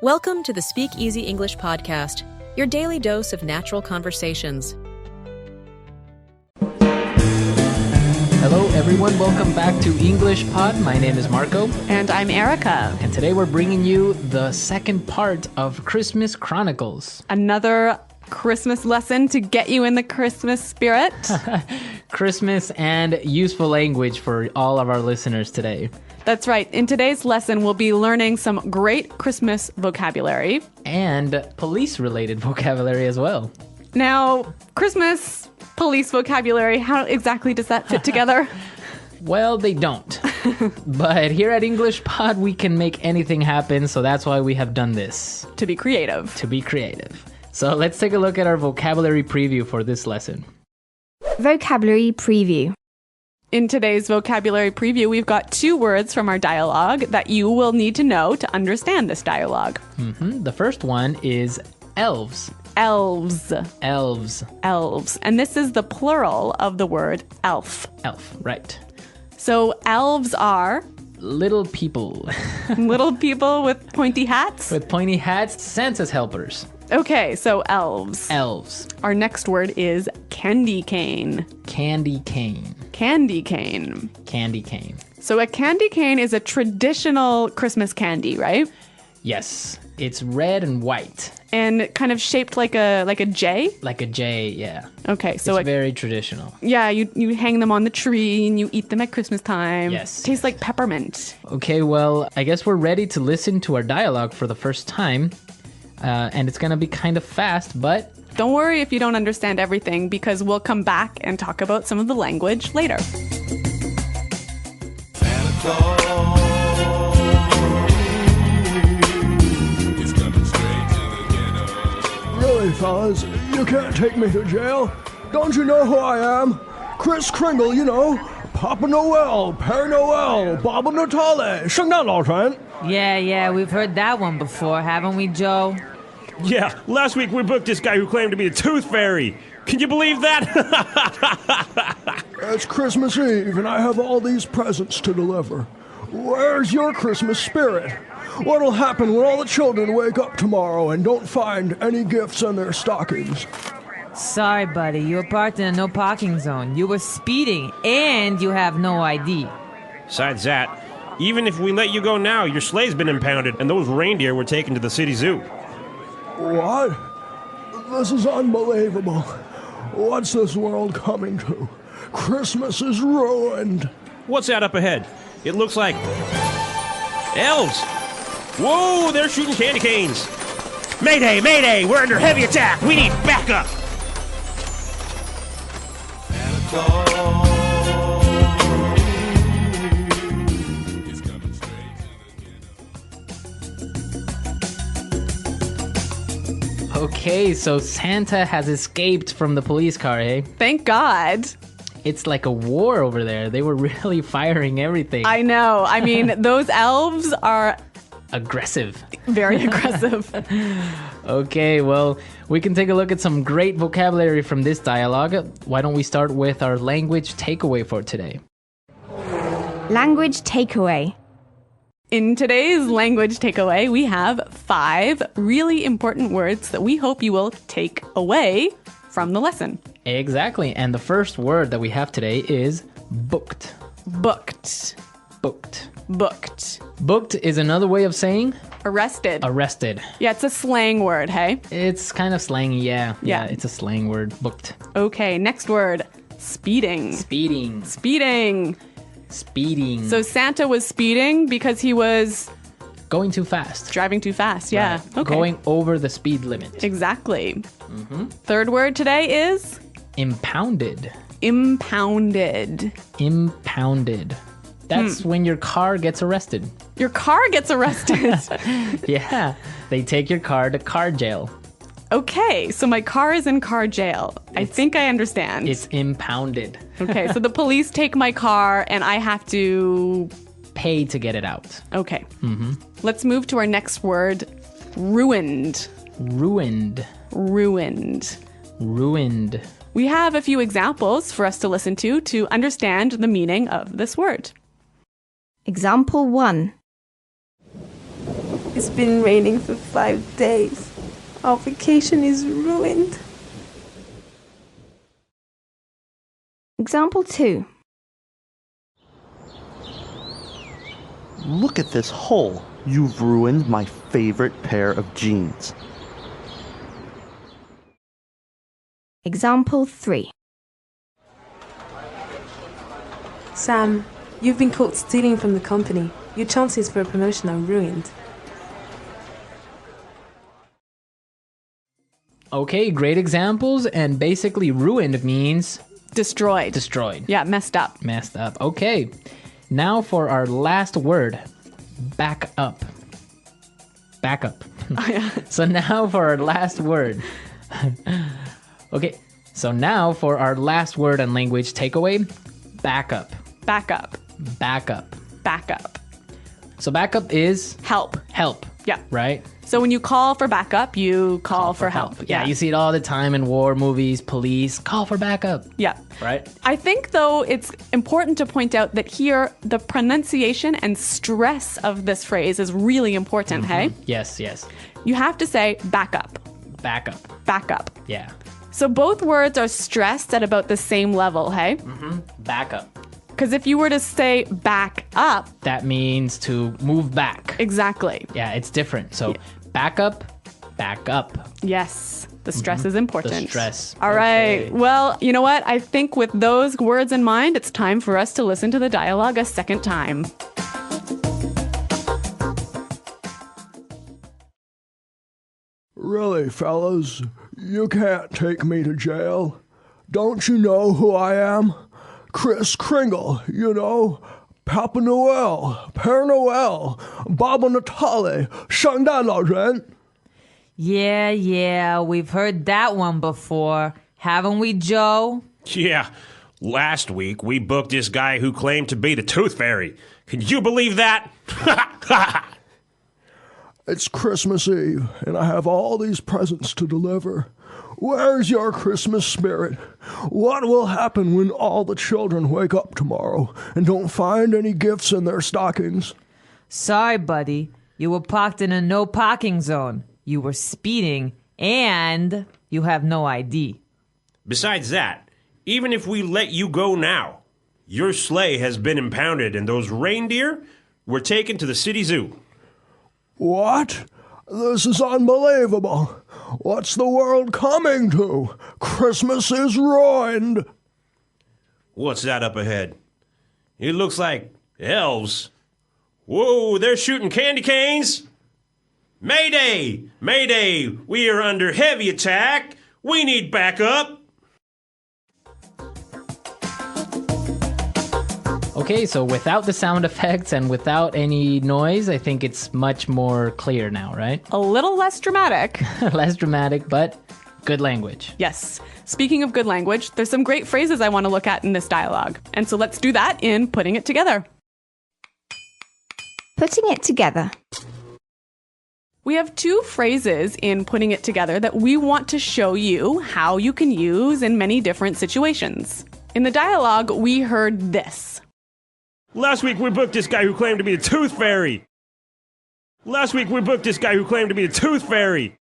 Welcome to the SpeakEasy English podcast, your daily dose of natural conversations. Hello everyone, welcome back to English Pod. My name is Marco. And I'm Erica. And today we're bringing you the second part of Christmas Chronicles. Another Christmas lesson to get you in the Christmas spirit. Christmas and useful language for all of our listeners today. That's right. In today's lesson, we'll be learning some great Christmas vocabulary. And police-related vocabulary as well. Now, Christmas, police vocabulary, how exactly does that fit together? Well, they don't. But here at English Pod, we can make anything happen, so that's why we have done this. To be creative. To be creative. So let's take a look at our vocabulary preview for this lesson. Vocabulary preview. In today's vocabulary preview, we've got two words from our dialogue that you will need to know to understand this dialogue. The first one is elves. Elves. Elves. Elves. And this is the plural of the word elf. Elf, right. So elves are little people. little people with pointy hats? With pointy hats, Santa's helpers. Okay, so elves. Elves. Our next word is candy cane. Candy cane. Candy cane. Candy cane. So a candy cane is a traditional Christmas candy, right? Yes. It's red and white. And kind of shaped like a J? Like a J, yeah. Okay, so it's very traditional. Yeah, you hang them on the tree and you eat them at Christmas time. Yes. Tastes like peppermint. Okay, well, I guess we're ready to listen to our dialogue for the first time. And it's going to be kind of fast, but don't worry if you don't understand everything, because we'll come back and talk about some of the language later. Santa Claus is coming straight to the ghetto. Really, fellas, you can't take me to jail. Don't you know who I am? Kris Kringle, you know. Papa Noel, Père Noel, Baba Natale, 圣诞老人. Yeah, we've heard that one before, haven't we, Joe? Yeah, last week we booked this guy who claimed to be the Tooth Fairy. Can you believe that? It's Christmas Eve, and I have all these presents to deliver. Where's your Christmas spirit? What'll happen when all the children wake up tomorrow and don't find any gifts in their stockings? Sorry, buddy, you were parked in a no parking zone. You were speeding, and you have no ID. Besides that, even if we let you go now, your sleigh's been impounded, and those reindeer were taken to the city zoo. What? This is unbelievable. What's this world coming to? Christmas is ruined. What's that up ahead? It looks like elves. Whoa, they're shooting candy canes. Mayday, mayday, we're under heavy attack. We need backup. Santa Claus is coming straight to the ghetto. okay, so Santa has escaped from the police car, eh? Thank God. It's like a war over there. They were really firing everything. I know. I mean, those elves are aggressive. Very aggressive. Okay, well, we can take a look at some great vocabulary from this dialogue. Why don't we start with our language takeaway for today? Language takeaway. In today's language takeaway, we have 5 really important words that we hope you will take away from the lesson. Exactly, and the first word that we have today is booked. Booked. Booked. Booked. Booked is another way of saying Arrested. arrested. Yeah, it's a slang word, hey? It's kind of slangy, yeah. Yeah. It's a slang word, booked. Okay, next word. Speeding. Speeding. Speeding. Speeding. So Santa was speeding because he was going too fast. driving too fast. Yeah. Right. Okay. Going over the speed limit. Exactly. Third word today is Impounded. impounded. Impounded. That's when your car gets arrested. Your car gets arrested. Yeah. They take your car to car jail. Okay, so my car is in car jail. I think I understand. It's impounded. Okay, so the police take my car and I have to Pay to get it out. Okay. Let's move to our next word. Ruined. Ruined. Ruined. Ruined. We have a few examples for us to listen to understand the meaning of this word. Example 1. It's been raining for 5 days. Our vacation is ruined. Example 2. Look at this hole. You've ruined my favorite pair of jeans. Example 3. Sam, you've been caught stealing from the company. Your chances for a promotion are ruined. Okay, great examples. And basically, ruined means Destroyed. destroyed. Yeah, messed up. Messed up. Okay. Now for our last word, back up. Back up. So now for our last word. Okay. So now for our last word and language takeaway, back up. Back up. Back up. Back up. So back up is Help. help. Yeah. Right? So when you call for backup, you call for help. Yeah, you see it all the time in war movies, police, call for backup. Yeah. Right? I think, though, it's important to point out that here the pronunciation and stress of this phrase is really important, hey? Yes, yes. You have to say back up. Back up. Back up. Yeah. So both words are stressed at about the same level, hey? Back up. Because if you were to say back up, That means to move back. exactly. Yeah, it's different. So back up, back up. Yes, the stress is important. The stress. All right. Okay. Well, you know what? I think with those words in mind, it's time for us to listen to the dialogue a second time. Really, fellas, you can't take me to jail. Don't you know who I am? Kris Kringle, you know. Papa Noel, Père Noel, Baba Natale, 圣诞老人. Yeah, we've heard that one before. Haven't we, Joe? Yeah. Last week, we booked this guy who claimed to be the Tooth Fairy. Can you believe that? It's Christmas Eve, and I have all these presents to deliver. Where's your Christmas spirit? What will happen when all the children wake up tomorrow and don't find any gifts in their stockings? Sorry, buddy. You were parked in a no parking zone. You were speeding, and you have no ID. Besides that, even if we let you go now, your sleigh has been impounded and those reindeer were taken to the city zoo. What? This is unbelievable. What's the world coming to? Christmas is ruined. What's that up ahead? It looks like elves. Whoa, they're shooting candy canes. Mayday! Mayday! We are under heavy attack. We need backup. Okay, so without the sound effects and without any noise, I think it's much more clear now, right? A little less dramatic. Less dramatic, but good language. Yes. Speaking of good language, there's some great phrases I want to look at in this dialogue. And so let's do that in Putting It Together. Putting it together. We have two phrases in Putting It Together that we want to show you how you can use in many different situations. In the dialogue, we heard this. Last week we booked this guy who claimed to be the Tooth Fairy. Last week we booked this guy who claimed to be the Tooth Fairy.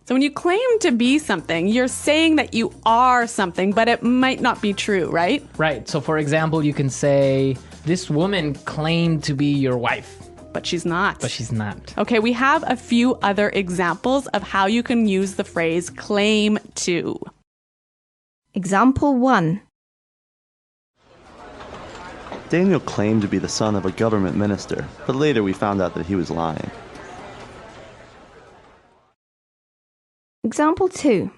So when you claim to be something, you're saying that you are something, but it might not be true, right? Right, so for example, you can say, this woman claimed to be your wife. But she's not. But she's not. Okay, we have a few other examples of how you can use the phrase claim to. Example 1. Daniel claimed to be the son of a government minister, but later we found out that he was lying. Example 2.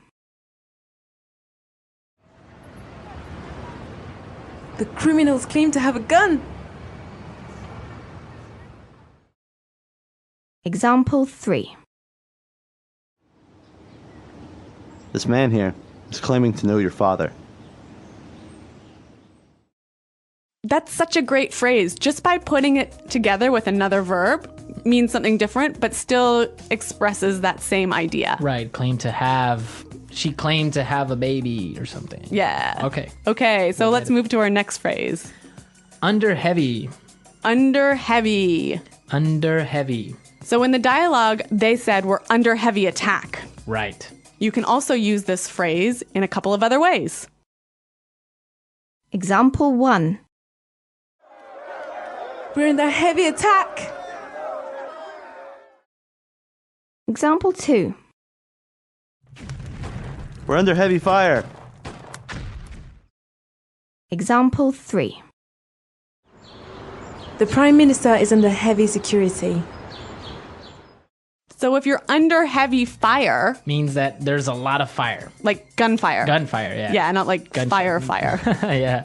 The criminals claim to have a gun. Example 3. This man here is claiming to know your father. That's such a great phrase. Just by putting it together with another verb means something different, but still expresses that same idea. Right, she claimed to have a baby or something. Yeah. Okay. Okay, so let's move to our next phrase. Under heavy. Under heavy. Under heavy. So in the dialogue, they said we're under heavy attack. Right. You can also use this phrase in a couple of other ways. Example 1. We're under heavy attack. Example 2. We're under heavy fire. Example 3. The Prime Minister is under heavy security. So if you're under heavy fire, Means that there's a lot of fire. like gunfire. Gunfire, yeah. Yeah, not like Gunshot. fire. Yeah.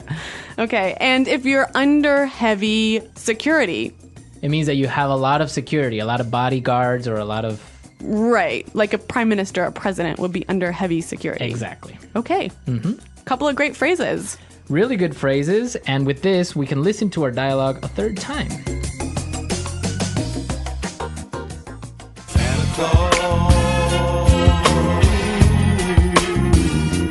Okay, and if you're under heavy security, It means that you have a lot of security, a lot of bodyguards, or a lot of... right, like a prime minister, a president would be under heavy security. Exactly. Okay. Couple of great phrases. Really good phrases, and with this, we can listen to our dialogue a third time. Santa Claus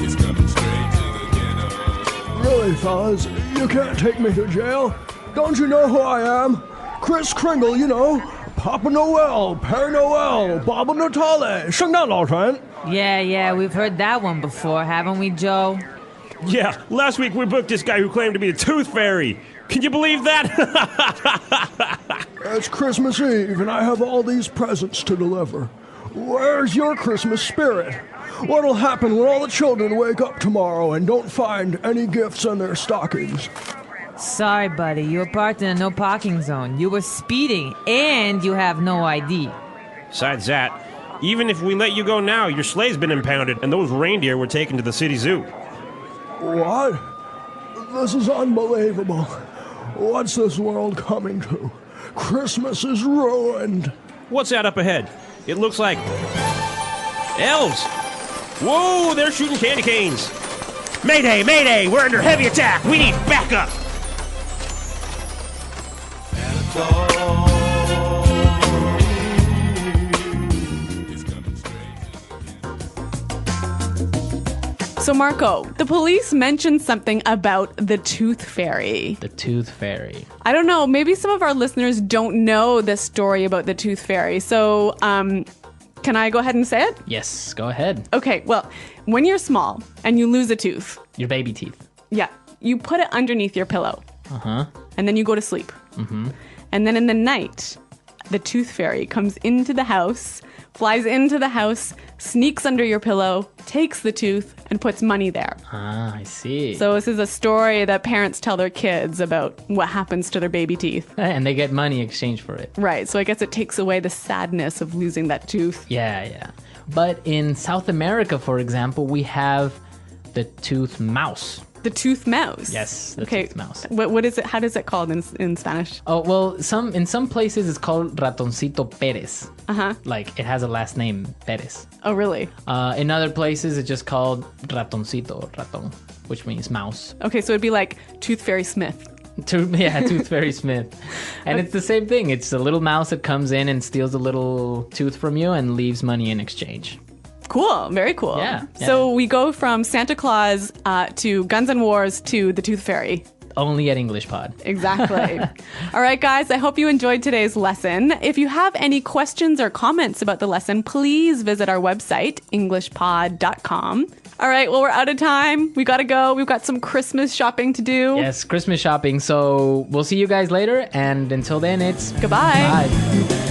is coming straight to the ghetto. Really, fellas, you can't take me to jail. Don't you know who I am? Kris Kringle, you know. Papa Noel, Père Noel, Baba Natale, 圣诞老人. Yeah, we've heard that one before, haven't we, Joe? Yeah, last week we booked this guy who claimed to be the Tooth Fairy. Can you believe that? It's Christmas Eve, and I have all these presents to deliver. Where's your Christmas spirit? What'll happen when all the children wake up tomorrow and don't find any gifts in their stockings? Sorry, buddy. You were parked in a no parking zone. You were speeding, and you have no ID. Besides that, even if we let you go now, your sleigh's been impounded, and those reindeer were taken to the city zoo. What? This is unbelievable. What's this world coming to? Christmas is ruined. What's that up ahead? It looks like... elves! Whoa, they're shooting candy canes! Mayday, mayday! We're under heavy attack! We need backup! Santa Claus is coming straight to the ghetto. So, Marco, the police mentioned something about the Tooth Fairy. The Tooth Fairy. I don't know, maybe some of our listeners don't know this story about the Tooth Fairy. So, can I go ahead and say it? Yes, go ahead. Okay, well, when you're small and you lose a tooth, Your baby teeth. yeah, you put it underneath your pillow. Uh-huh. And then you go to sleep. And then in the night, the Tooth Fairy comes into the house, flies into the house, sneaks under your pillow, takes the tooth, and puts money there. Ah, I see. So this is a story that parents tell their kids about what happens to their baby teeth. And they get money in exchange for it. Right, so I guess it takes away the sadness of losing that tooth. Yeah. But in South America, for example, we have the tooth mouse. The tooth mouse. Yes, the Okay, tooth mouse. what is it? How does it called in Spanish? Oh, well, in some places it's called Ratoncito Pérez. Like it has a last name, Pérez. Oh, really? In other places it's just called Ratoncito, raton, which means mouse. Okay, so it'd be like Tooth Fairy Smith. Tooth Fairy Smith. And it's the same thing. It's a little mouse that comes in and steals a little tooth from you and leaves money in exchange. Cool, very cool. Yeah. So we go from Santa Claus to Guns N' Wars to the Tooth Fairy. Only at English Pod. Exactly. All right, guys, I hope you enjoyed today's lesson. If you have any questions or comments about the lesson, please visit our website, englishpod.com. All right, well, we're out of time. We got to go. We've got some Christmas shopping to do. Yes, Christmas shopping. So we'll see you guys later. And until then, it's Goodbye. bye.